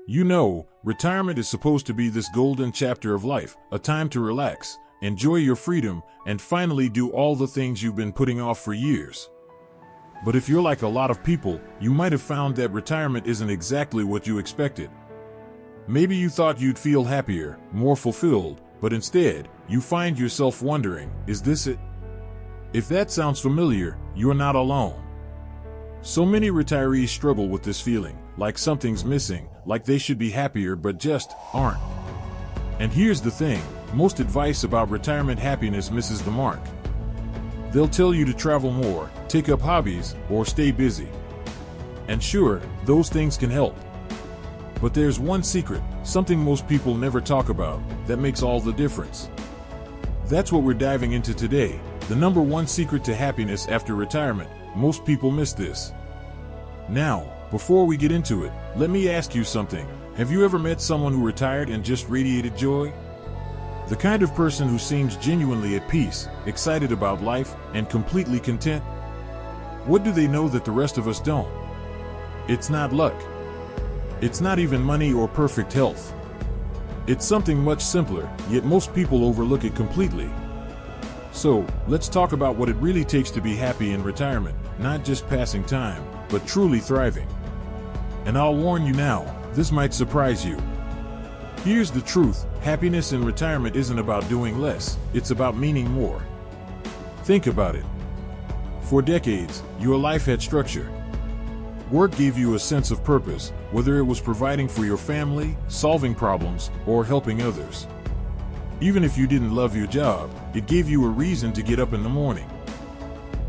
You know, retirement is supposed to be this golden chapter of life, a time to relax, enjoy your freedom, and finally do all the things you've been putting off for years. But if you're like a lot of people, you might have found that retirement isn't exactly what you expected. Maybe you thought you'd feel happier, more fulfilled, but instead, you find yourself wondering, is this it? If that sounds familiar, you're not alone. So many retirees struggle with this feeling, like something's missing, like they should be happier but just aren't. And here's the thing, most advice about retirement happiness misses the mark. They'll tell you to travel more, take up hobbies, or stay busy. And sure, those things can help. But there's one secret, something most people never talk about, that makes all the difference. That's what we're diving into today, the number one secret to happiness after retirement. Most people miss this. Now, before we get into it, let me ask you something. Have you ever met someone who retired and just radiated joy? The kind of person who seems genuinely at peace, excited about life, and completely content? What do they know that the rest of us don't? It's not luck. It's not even money or perfect health. It's something much simpler, yet most people overlook it completely. So, let's talk about what it really takes to be happy in retirement, not just passing time, but truly thriving. And I'll warn you now, this might surprise you. Here's the truth, happiness in retirement isn't about doing less, it's about meaning more. Think about it. For decades, your life had structure. Work gave you a sense of purpose, whether it was providing for your family, solving problems, or helping others. Even if you didn't love your job, it gave you a reason to get up in the morning.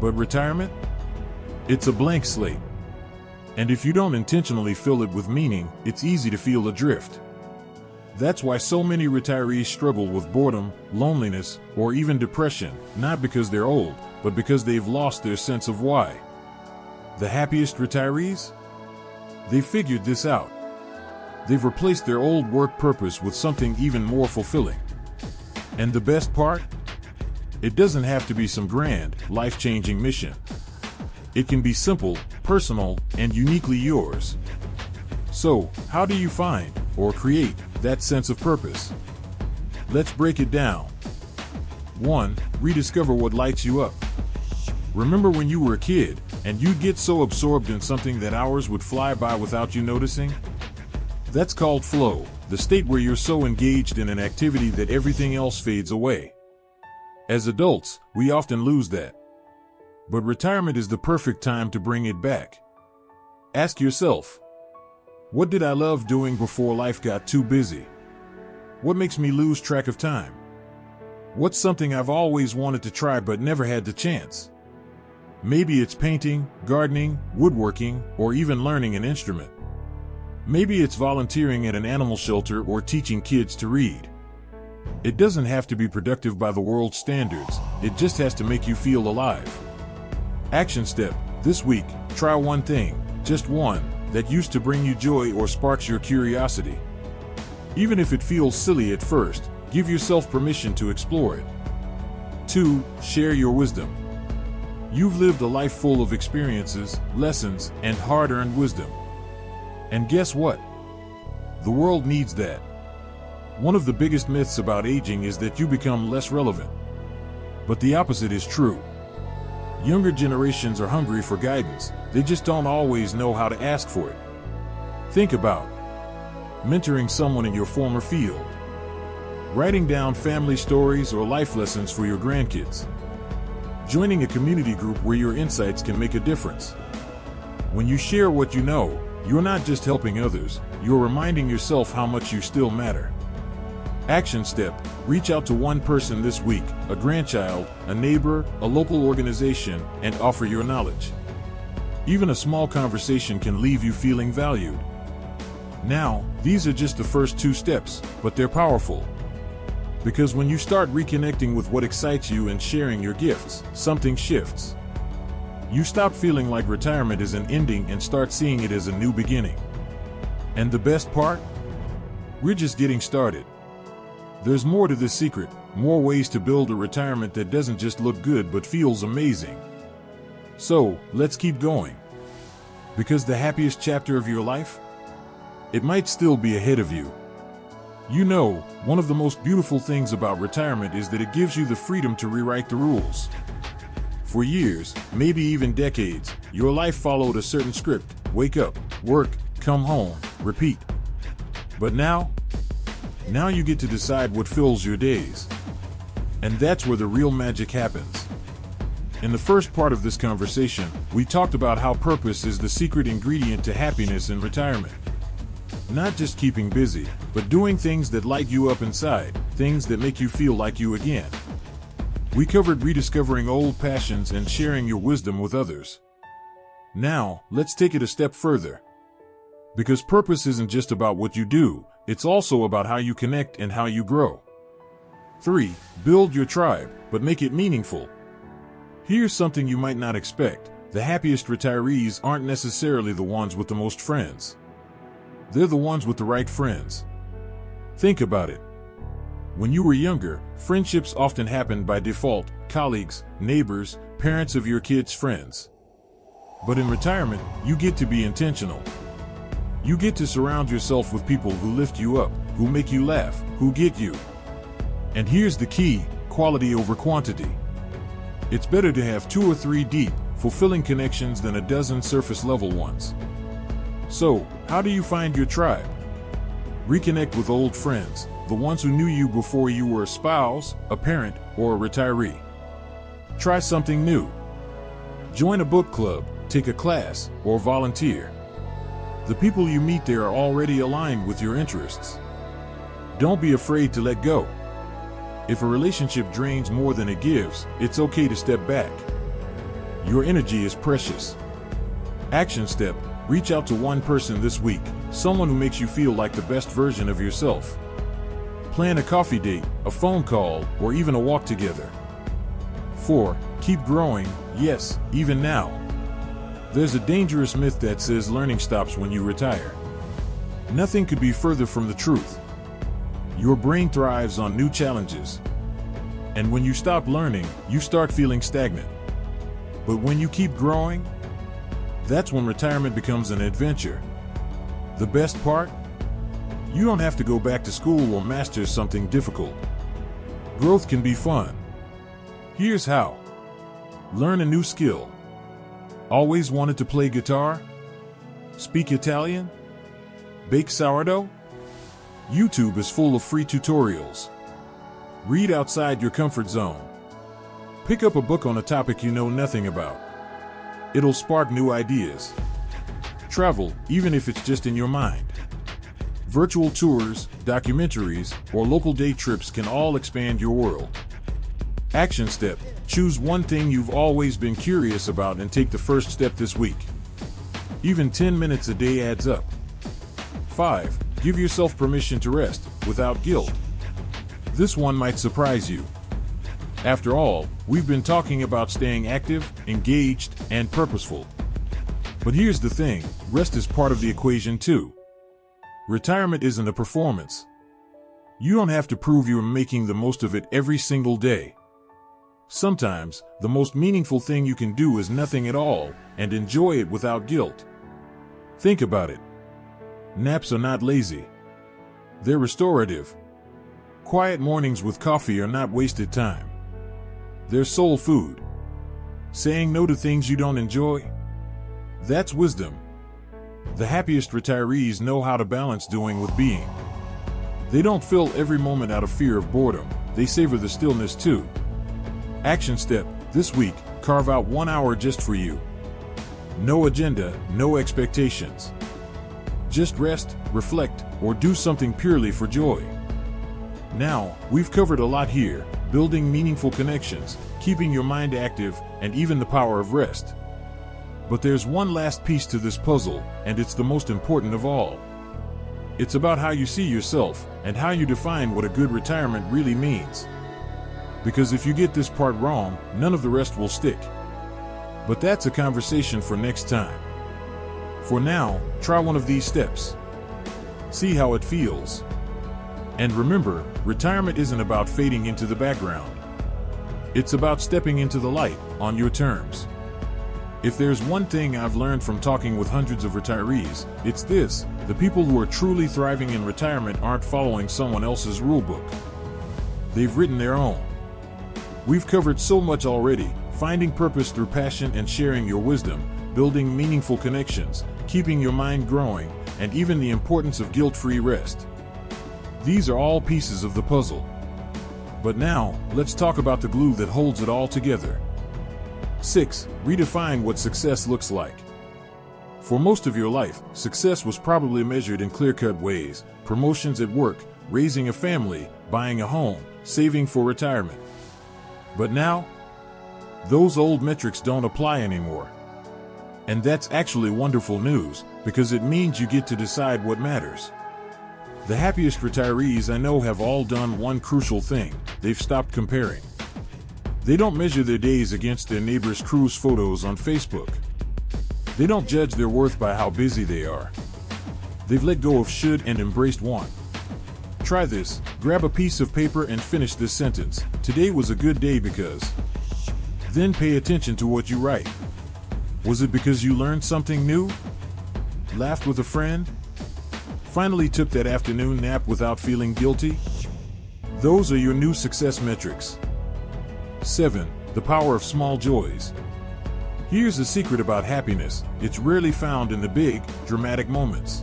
But retirement? It's a blank slate. And if you don't intentionally fill it with meaning, it's easy to feel adrift. That's why so many retirees struggle with boredom, loneliness, or even depression, not because they're old, but because they've lost their sense of why. The happiest retirees? They figured this out. They've replaced their old work purpose with something even more fulfilling. And the best part? It doesn't have to be some grand, life-changing mission. It can be simple, personal, and uniquely yours. So, how do you find, or create, that sense of purpose? Let's break it down. 1. Rediscover what lights you up. Remember when you were a kid, and you'd get so absorbed in something that hours would fly by without you noticing? That's called flow, the state where you're so engaged in an activity that everything else fades away. As adults, we often lose that. But retirement is the perfect time to bring it back. Ask yourself, what did I love doing before life got too busy? What makes me lose track of time? What's something I've always wanted to try but never had the chance? Maybe it's painting, gardening, woodworking, or even learning an instrument. Maybe it's volunteering at an animal shelter or teaching kids to read. It doesn't have to be productive by the world's standards, it just has to make you feel alive. Action step: this week, try one thing, just one, that used to bring you joy or sparks your curiosity. Even if it feels silly at first, give yourself permission to explore it. 2. Share your wisdom. You've lived a life full of experiences, lessons, and hard-earned wisdom. And guess what? The world needs that. One of the biggest myths about aging is that you become less relevant. But the opposite is true. Younger generations are hungry for guidance, they just don't always know how to ask for it. Think about mentoring someone in your former field, writing down family stories or life lessons for your grandkids, joining a community group where your insights can make a difference. When you share what you know, you're not just helping others, you're reminding yourself how much you still matter. Action step: reach out to one person this week, a grandchild, a neighbor, a local organization, and offer your knowledge. Even a small conversation can leave you feeling valued. Now, these are just the first 2 steps, but they're powerful. Because when you start reconnecting with what excites you and sharing your gifts, something shifts. You stop feeling like retirement is an ending and start seeing it as a new beginning. And the best part? We're just getting started. There's more to this secret, more ways to build a retirement that doesn't just look good but feels amazing. So, let's keep going. Because the happiest chapter of your life? it might still be ahead of you. You know, one of the most beautiful things about retirement is that it gives you the freedom to rewrite the rules. For years, maybe even decades, your life followed a certain script: wake up, work, come home, repeat. But now you get to decide what fills your days. And that's where the real magic happens. In the first part of this conversation, we talked about how purpose is the secret ingredient to happiness in retirement. Not just keeping busy, but doing things that light you up inside, things that make you feel like you again. We covered rediscovering old passions and sharing your wisdom with others. Now, let's take it a step further. Because purpose isn't just about what you do, it's also about how you connect and how you grow. 3. Build your tribe, but make it meaningful. Here's something you might not expect. The happiest retirees aren't necessarily the ones with the most friends. They're the ones with the right friends. Think about it. When you were younger, friendships often happened by default: colleagues, neighbors, parents of your kids' friends. But in retirement, you get to be intentional. You get to surround yourself with people who lift you up, who make you laugh, who get you. And here's the key: quality over quantity. It's better to have 2 or 3 deep, fulfilling connections than a dozen surface-level ones. So, how do you find your tribe? Reconnect with old friends, the ones who knew you before you were a spouse, a parent, or a retiree. Try something new. Join a book club, take a class, or volunteer. The people you meet there are already aligned with your interests. Don't be afraid to let go. If a relationship drains more than it gives, it's okay to step back. Your energy is precious. Action step: reach out to one person this week, someone who makes you feel like the best version of yourself. Plan a coffee date, a phone call, or even a walk together. 4. Keep growing, yes, even now. There's a dangerous myth that says learning stops when you retire. Nothing could be further from the truth. Your brain thrives on new challenges. And when you stop learning, you start feeling stagnant. But when you keep growing, that's when retirement becomes an adventure. The best part? You don't have to go back to school or master something difficult. Growth can be fun. Here's how. Learn a new skill. Always wanted to play guitar? Speak Italian? Bake sourdough? YouTube is full of free tutorials. Read outside your comfort zone. Pick up a book on a topic you know nothing about. It'll spark new ideas. Travel, even if it's just in your mind. Virtual tours, documentaries, or local day trips can all expand your world. Action step: choose one thing you've always been curious about and take the first step this week. Even 10 minutes a day adds up. 5. Give yourself permission to rest, without guilt. This one might surprise you. After all, we've been talking about staying active, engaged, and purposeful. But here's the thing: rest is part of the equation too. Retirement isn't a performance. You don't have to prove you're making the most of it every single day. Sometimes, the most meaningful thing you can do is nothing at all, and enjoy it without guilt. Think about it. Naps are not lazy. They're restorative. Quiet mornings with coffee are not wasted time. They're soul food. Saying no to things you don't enjoy? That's wisdom. The happiest retirees know how to balance doing with being. They don't fill every moment out of fear of boredom. They savor the stillness too. Action step: this week, carve out 1 hour just for you. No agenda, no expectations. Just rest, reflect, or do something purely for joy. Now, we've covered a lot here: building meaningful connections, keeping your mind active, and even the power of rest. But there's one last piece to this puzzle, and it's the most important of all. It's about how you see yourself, and how you define what a good retirement really means. Because if you get this part wrong, none of the rest will stick. But that's a conversation for next time. For now, try one of these steps. See how it feels. And remember, retirement isn't about fading into the background. It's about stepping into the light, on your terms. If there's one thing I've learned from talking with hundreds of retirees, it's this: the people who are truly thriving in retirement aren't following someone else's rulebook. They've written their own. We've covered so much already: finding purpose through passion and sharing your wisdom, building meaningful connections, keeping your mind growing, and even the importance of guilt-free rest. These are all pieces of the puzzle. But now, let's talk about the glue that holds it all together. 6. Redefine what success looks like. For most of your life, success was probably measured in clear-cut ways: promotions at work, raising a family, buying a home, saving for retirement. But now, those old metrics don't apply anymore. And that's actually wonderful news, because it means you get to decide what matters. The happiest retirees I know have all done one crucial thing: they've stopped comparing. They don't measure their days against their neighbors' cruise photos on Facebook. They don't judge their worth by how busy they are. They've let go of should and embraced want. Try this. Grab a piece of paper and finish this sentence: today was a good day because. Then pay attention to what you write. Was it because you learned something new? Laughed with a friend? Finally took that afternoon nap without feeling guilty? Those are your new success metrics. 7. The power of small joys. Here's the secret about happiness: it's rarely found in the big, dramatic moments.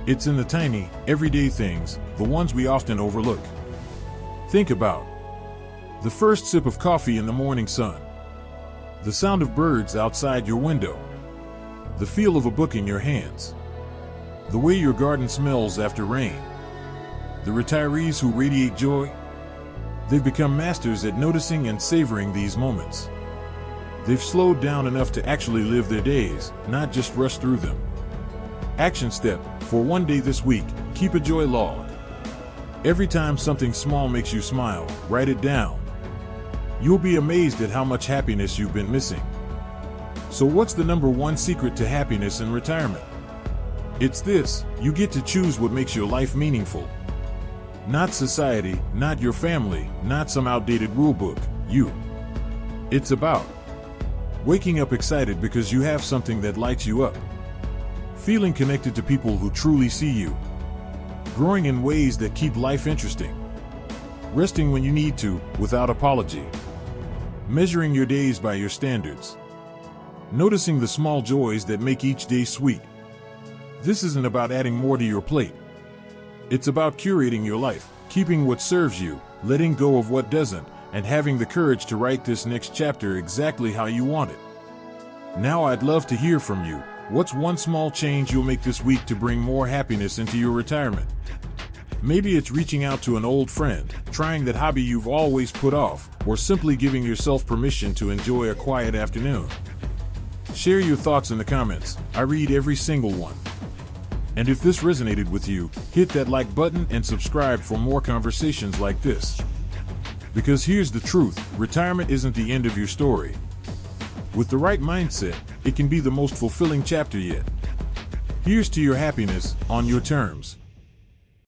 It's in the tiny, everyday things, the ones we often overlook. Think about the first sip of coffee in the morning sun, the sound of birds outside your window, the feel of a book in your hands, the way your garden smells after rain. The retirees who radiate joy, they've become masters at noticing and savoring these moments. They've slowed down enough to actually live their days, not just rush through them. Action step: for one day this week, keep a joy log. Every time something small makes you smile, write it down. You'll be amazed at how much happiness you've been missing. So what's the number one secret to happiness in retirement? It's this: you get to choose what makes your life meaningful. Not society, not your family, not some outdated rulebook. You. It's about waking up excited because you have something that lights you up, feeling connected to people who truly see you, growing in ways that keep life interesting, resting when you need to, without apology, measuring your days by your standards, noticing the small joys that make each day sweet. This isn't about adding more to your plate. It's about curating your life, keeping what serves you, letting go of what doesn't, and having the courage to write this next chapter exactly how you want it. Now I'd love to hear from you. What's one small change you'll make this week to bring more happiness into your retirement? Maybe it's reaching out to an old friend, trying that hobby you've always put off, or simply giving yourself permission to enjoy a quiet afternoon. Share your thoughts in the comments. I read every single one. And if this resonated with you, hit that like button and subscribe for more conversations like this. Because here's the truth: retirement isn't the end of your story. With the right mindset, it can be the most fulfilling chapter yet. Here's to your happiness, on your terms.